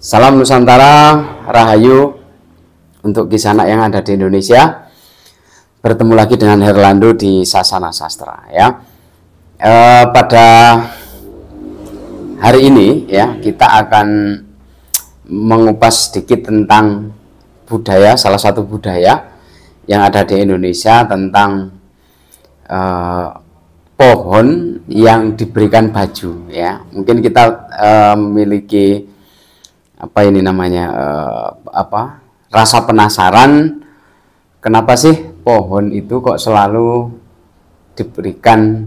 Salam Nusantara, Rahayu untuk kisah anak yang ada di Indonesia. Bertemu lagi dengan Herlando di Sasana Sastra ya. Pada hari ini ya kita akan mengupas sedikit tentang budaya, salah satu budaya yang ada di Indonesia tentang pohon yang diberikan baju ya. Mungkin kita memiliki rasa penasaran, kenapa sih pohon itu kok selalu diberikan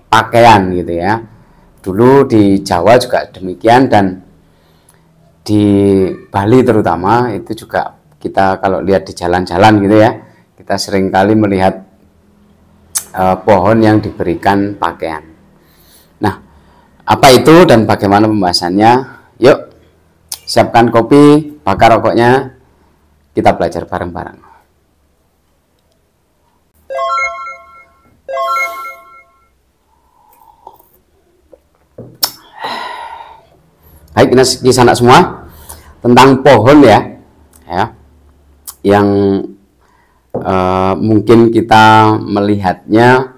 pakaian gitu ya. Dulu di Jawa juga demikian, dan di Bali terutama itu juga kita kalau lihat di jalan-jalan gitu ya, kita seringkali melihat pohon yang diberikan pakaian. Nah, apa itu dan bagaimana pembahasannya? Yuk, siapkan kopi, bakar rokoknya, kita belajar bareng-bareng. Baik, kisah anak semua tentang pohon ya, yang mungkin kita melihatnya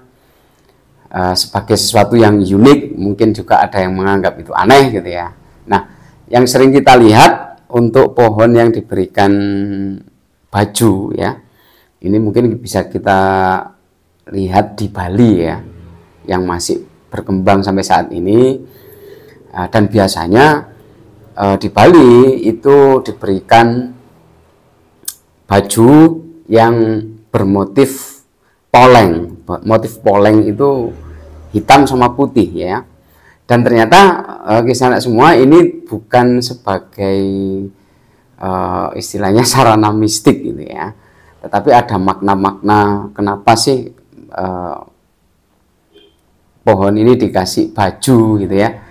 sebagai sesuatu yang unik, mungkin juga ada yang menganggap itu aneh gitu ya. Nah, yang sering kita lihat untuk pohon yang diberikan baju ya, ini mungkin bisa kita lihat di Bali ya, yang masih berkembang sampai saat ini. Dan biasanya di Bali itu diberikan baju yang bermotif poleng. Motif poleng itu hitam sama putih ya. Dan ternyata kisah anak semua ini bukan sebagai istilahnya sarana mistik gitu ya, tetapi ada makna-makna kenapa sih pohon ini dikasih baju gitu ya.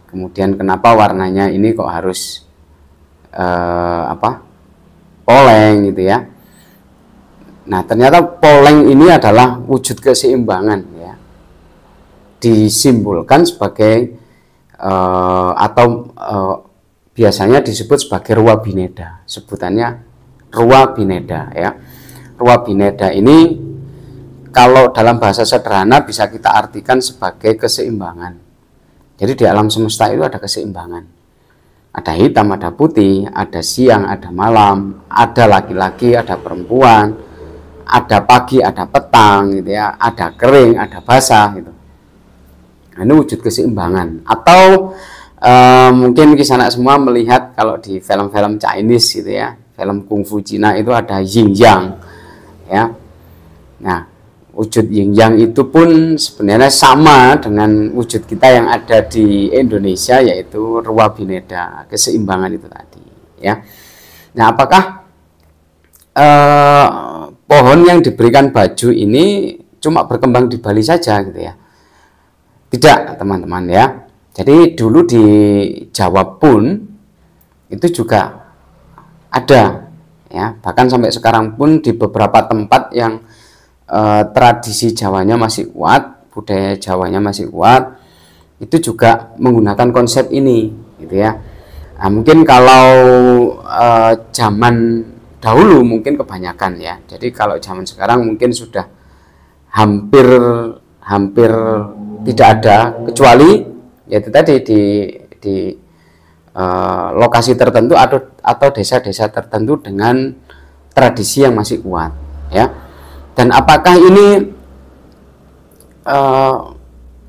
Kemudian kenapa warnanya ini kok harus poleng gitu ya. Nah, ternyata poleng ini adalah wujud keseimbangan ya. Disimbolkan sebagai biasanya disebut sebagai Rua Bineda. Sebutannya Rua Bineda ya. Rua Bineda ini kalau dalam bahasa sederhana bisa kita artikan sebagai keseimbangan. Jadi di alam semesta itu ada keseimbangan. Ada hitam, ada putih, ada siang, ada malam, ada laki-laki, ada perempuan, ada pagi, ada petang gitu ya, ada kering, ada basah gitu. Nah, ini wujud keseimbangan. Atau mungkin kisah anak semua melihat kalau di film-film Chinese gitu ya, film kungfu Cina itu ada yin yang ya. Nah, wujud yin yang itu pun sebenarnya sama dengan wujud kita yang ada di Indonesia, yaitu Rua Bineda, keseimbangan itu tadi ya. Nah, apakah pohon yang diberikan baju ini cuma berkembang di Bali saja gitu ya? Tidak, teman-teman ya. Jadi dulu di Jawa pun itu juga ada ya, bahkan sampai sekarang pun di beberapa tempat yang tradisi Jawanya masih kuat, budaya Jawanya masih kuat, itu juga menggunakan konsep ini gitu ya. Nah, mungkin kalau zaman dahulu mungkin kebanyakan ya. Jadi kalau zaman sekarang mungkin sudah hampir tidak ada, kecuali yaitu tadi di lokasi tertentu atau desa-desa tertentu dengan tradisi yang masih kuat ya. Dan apakah ini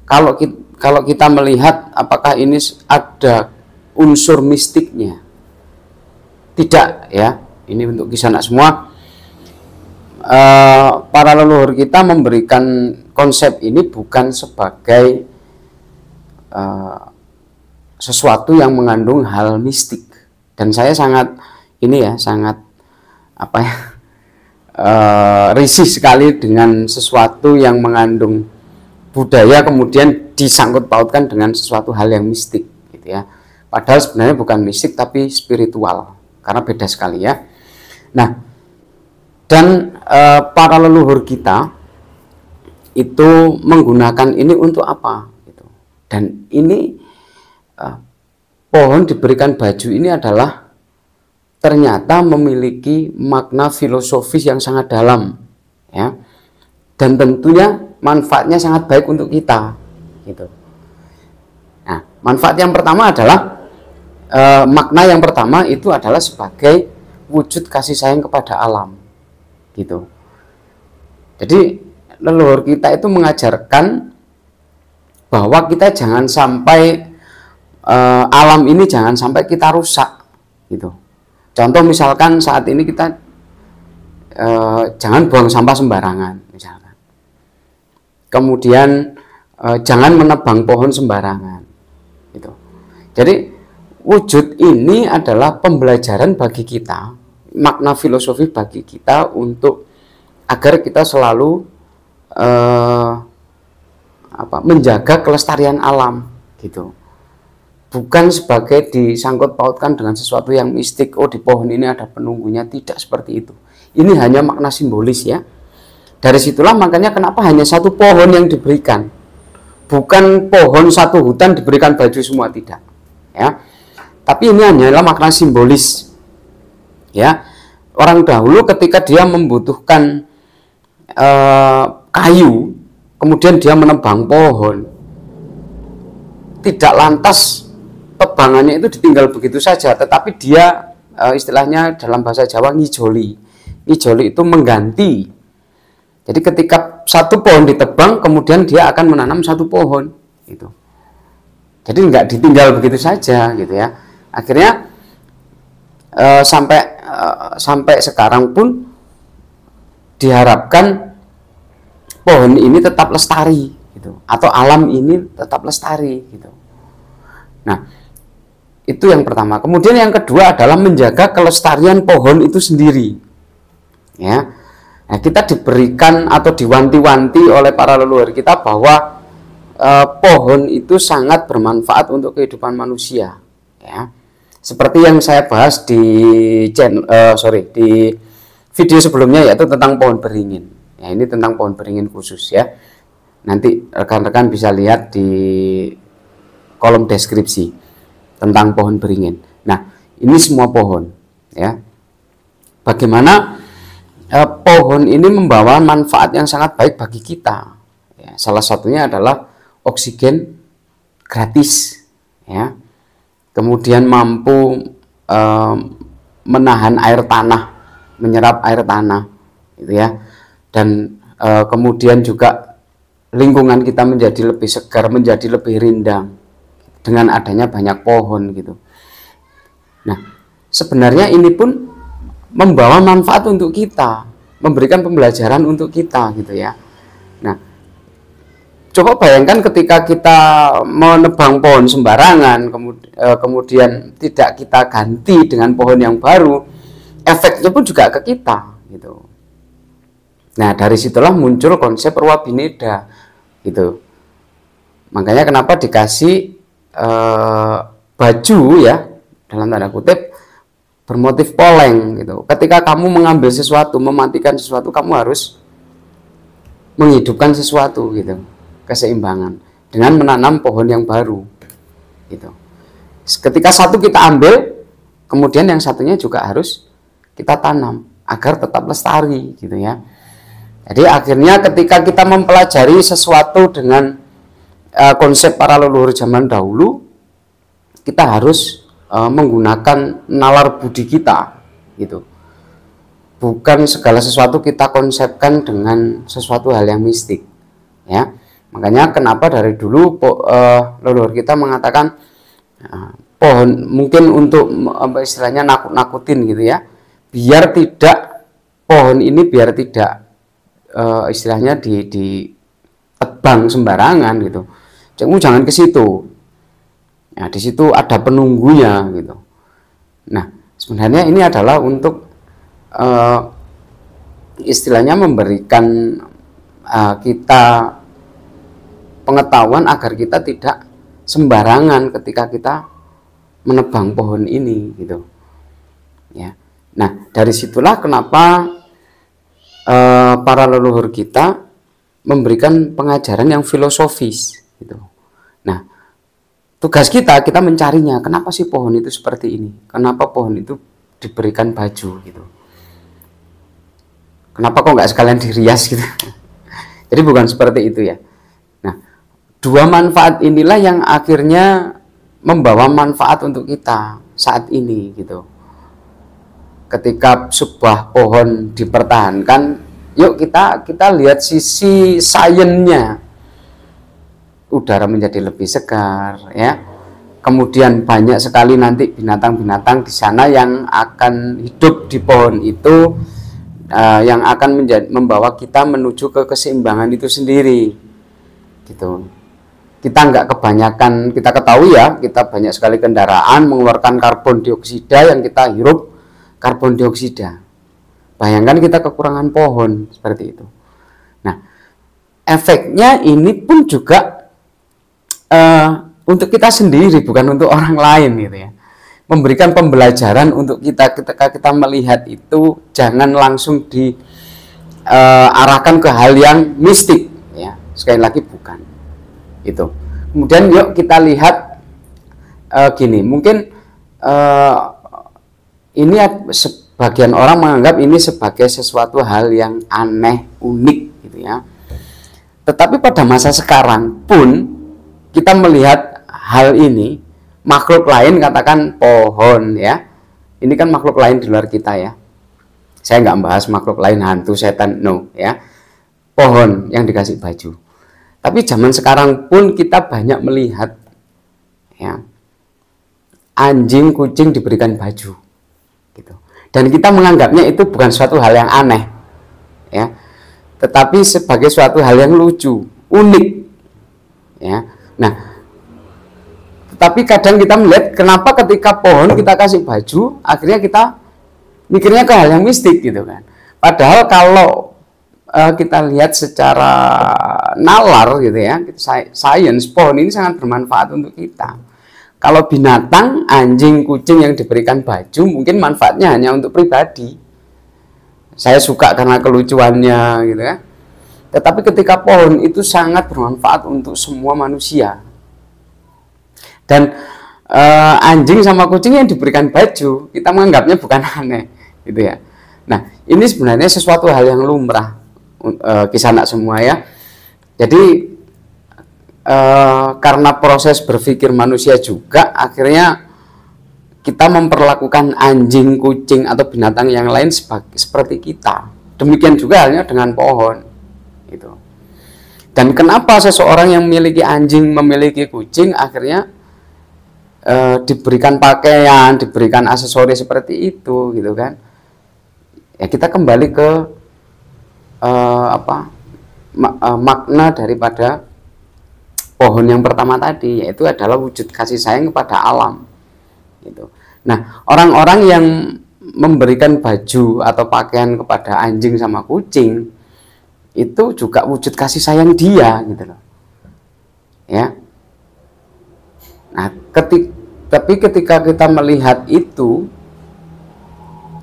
kalau kita melihat apakah ini ada unsur mistiknya? Tidak ya. Ini untuk kisah anak semua. Para leluhur kita memberikan konsep ini bukan sebagai sesuatu yang mengandung hal mistik. Dan saya sangat risih sekali dengan sesuatu yang mengandung budaya kemudian disangkut pautkan dengan sesuatu hal yang mistik gitu ya. Padahal sebenarnya bukan mistik tapi spiritual, karena beda sekali ya. Nah, dan para leluhur kita itu menggunakan ini untuk apa gitu. Dan ini pohon diberikan baju ini adalah ternyata memiliki makna filosofis yang sangat dalam, ya, dan tentunya manfaatnya sangat baik untuk kita, gitu. Nah, manfaat yang pertama adalah makna yang pertama itu adalah sebagai wujud kasih sayang kepada alam, gitu. Jadi leluhur kita itu mengajarkan bahwa kita jangan sampai alam ini jangan sampai kita rusak, gitu. Contoh misalkan saat ini kita jangan buang sampah sembarangan, misalkan. Kemudian jangan menebang pohon sembarangan, gitu. Jadi wujud ini adalah pembelajaran bagi kita, makna filosofi bagi kita untuk agar kita selalu menjaga kelestarian alam, gitu. Bukan sebagai disangkut pautkan dengan sesuatu yang mistik, oh di pohon ini ada penunggunya, tidak seperti itu. Ini hanya makna simbolis, ya. Dari situlah makanya kenapa hanya satu pohon yang diberikan, bukan pohon satu hutan diberikan baju semua, tidak, ya. Tapi ini hanyalah makna simbolis, ya. Orang dahulu ketika dia membutuhkan kayu, kemudian dia menebang pohon, tidak lantas tebangannya itu ditinggal begitu saja, tetapi dia istilahnya dalam bahasa Jawa ngijoli. Ngijoli itu mengganti. Jadi ketika satu pohon ditebang, kemudian dia akan menanam satu pohon, gitu. Jadi nggak ditinggal begitu saja, gitu, ya. Akhirnya sampai sekarang pun diharapkan pohon ini tetap lestari, gitu, atau alam ini tetap lestari, gitu. Nah, itu yang pertama. Kemudian yang kedua adalah menjaga kelestarian pohon itu sendiri, ya. Nah, kita diberikan atau diwanti-wanti oleh para leluhur kita bahwa pohon itu sangat bermanfaat untuk kehidupan manusia, ya. Seperti yang saya bahas di video sebelumnya, yaitu tentang pohon beringin. Ya, ini tentang pohon beringin khusus, ya. Nanti rekan-rekan bisa lihat di kolom deskripsi tentang pohon beringin. Nah, ini semua pohon, ya. Bagaimana pohon ini membawa manfaat yang sangat baik bagi kita, ya. Salah satunya adalah oksigen gratis, ya. Kemudian mampu menahan air tanah, menyerap air tanah, gitu, ya. Dan kemudian juga lingkungan kita menjadi lebih segar, menjadi lebih rindang dengan adanya banyak pohon, gitu. Nah, sebenarnya ini pun membawa manfaat untuk kita, memberikan pembelajaran untuk kita, gitu, ya. Nah, coba bayangkan ketika kita menebang pohon sembarangan, kemudian tidak kita ganti dengan pohon yang baru, efeknya pun juga ke kita, gitu. Nah, dari situlah muncul konsep Rua Bineda, gitu. Makanya kenapa dikasih baju, ya, dalam tanda kutip, bermotif poleng, gitu. Ketika kamu mengambil sesuatu, mematikan sesuatu, kamu harus menghidupkan sesuatu, gitu, keseimbangan dengan menanam pohon yang baru, gitu. Ketika satu kita ambil, kemudian yang satunya juga harus kita tanam agar tetap lestari, gitu, ya. Jadi akhirnya ketika kita mempelajari sesuatu dengan konsep para leluhur zaman dahulu, kita harus menggunakan nalar budi kita, gitu. Bukan segala sesuatu kita konsepkan dengan sesuatu hal yang mistik, ya. Makanya kenapa dari dulu leluhur kita mengatakan pohon mungkin untuk istilahnya nakut-nakutin, gitu, ya, biar tidak pohon ini biar tidak istilahnya ditebang sembarangan, gitu. Jangan ke situ. Nah, di situ ada penunggunya, gitu. Nah, sebenarnya ini adalah untuk istilahnya memberikan kita pengetahuan agar kita tidak sembarangan ketika kita menebang pohon ini, gitu, ya. Nah, dari situlah kenapa para leluhur kita memberikan pengajaran yang filosofis, gitu. Nah, tugas kita mencarinya. Kenapa sih pohon itu seperti ini? Kenapa pohon itu diberikan baju gitu? Kenapa kok nggak sekalian dirias gitu? Jadi bukan seperti itu ya. Nah, dua manfaat inilah yang akhirnya membawa manfaat untuk kita saat ini gitu. Ketika sebuah pohon dipertahankan, yuk kita lihat sisi sainsnya. Udara menjadi lebih segar ya. Kemudian banyak sekali nanti binatang-binatang di sana yang akan hidup di pohon itu, yang akan membawa kita menuju ke keseimbangan itu sendiri gitu. Kita nggak kebanyakan, kita ketahui ya, kita banyak sekali kendaraan mengeluarkan karbon dioksida, yang kita hirup karbon dioksida. Bayangkan kita kekurangan pohon seperti itu. Nah, efeknya ini pun juga untuk kita sendiri, bukan untuk orang lain gitu ya. Memberikan pembelajaran untuk kita ketika kita melihat itu, jangan langsung diarahkan ke hal yang mistik ya. Sekali lagi bukan itu. Kemudian yuk kita lihat gini, mungkin ini sebagian orang menganggap ini sebagai sesuatu hal yang aneh, unik gitu ya. Tetapi pada masa sekarang pun kita melihat hal ini, makhluk lain, katakan pohon ya, ini kan makhluk lain di luar kita ya. Saya nggak bahas makhluk lain, hantu, setan, no ya. Pohon yang dikasih baju. Tapi zaman sekarang pun kita banyak melihat ya, anjing, kucing diberikan baju gitu. Dan kita menganggapnya itu bukan suatu hal yang aneh ya, tetapi sebagai suatu hal yang lucu, unik ya. Nah, tapi kadang kita melihat kenapa ketika pohon kita kasih baju, akhirnya kita mikirnya ke hal yang mistik gitu kan. Padahal kalau kita lihat secara nalar gitu ya, sains, pohon ini sangat bermanfaat untuk kita. Kalau binatang, anjing, kucing yang diberikan baju, mungkin manfaatnya hanya untuk pribadi. Saya suka karena kelucuannya gitu ya. Tetapi ketika pohon itu sangat bermanfaat untuk semua manusia. Dan anjing sama kucing yang diberikan baju, kita menganggapnya bukan aneh gitu ya. Nah, ini sebenarnya sesuatu hal yang lumrah, Kisanak semua ya. Jadi karena proses berpikir manusia juga, akhirnya kita memperlakukan anjing, kucing atau binatang yang lain seperti kita. Demikian juga halnya dengan pohon gitu. Dan kenapa seseorang yang memiliki anjing, memiliki kucing, akhirnya diberikan pakaian, diberikan aksesoris seperti itu gitu kan. Ya, kita kembali ke makna daripada pohon yang pertama tadi, yaitu adalah wujud kasih sayang kepada alam gitu. Nah, orang-orang yang memberikan baju atau pakaian kepada anjing sama kucing, itu juga wujud kasih sayang dia gitu loh ya. Nah, tapi ketika kita melihat itu,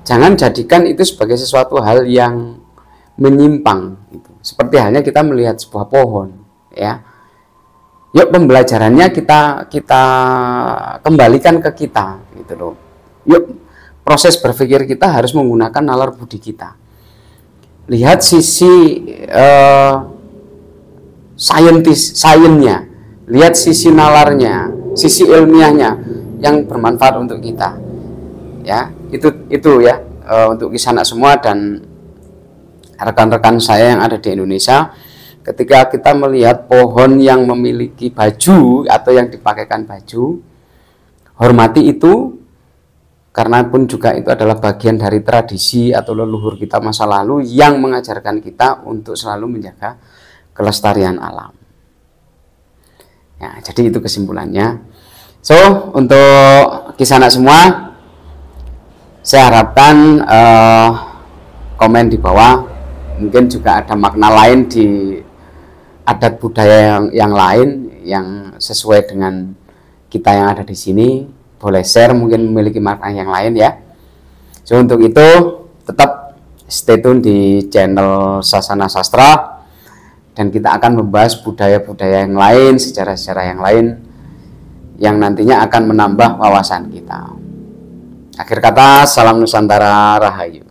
jangan jadikan itu sebagai sesuatu hal yang menyimpang gitu. Seperti halnya kita melihat sebuah pohon ya. Yuk pembelajarannya kita kembalikan ke kita gitu loh. Yuk proses berpikir kita harus menggunakan nalar budi kita. Lihat sisi sainsnya, lihat sisi nalarnya, sisi ilmiahnya yang bermanfaat untuk kita. Ya, itu ya untuk Kisanak semua dan rekan-rekan saya yang ada di Indonesia. Ketika kita melihat pohon yang memiliki baju atau yang dipakaikan baju, hormati itu, karena pun juga itu adalah bagian dari tradisi atau leluhur kita masa lalu yang mengajarkan kita untuk selalu menjaga kelestarian alam. Ya, jadi itu kesimpulannya. So, untuk Kisanak semua, saya harapkan komen di bawah, mungkin juga ada makna lain di adat budaya yang lain yang sesuai dengan kita yang ada di sini. Boleh share, mungkin memiliki makna yang lain ya. So, untuk itu tetap stay tune di channel Sasana Sastra, dan kita akan membahas budaya-budaya yang lain, sejarah-sejarah yang lain yang nantinya akan menambah wawasan kita. Akhir kata, salam Nusantara, Rahayu.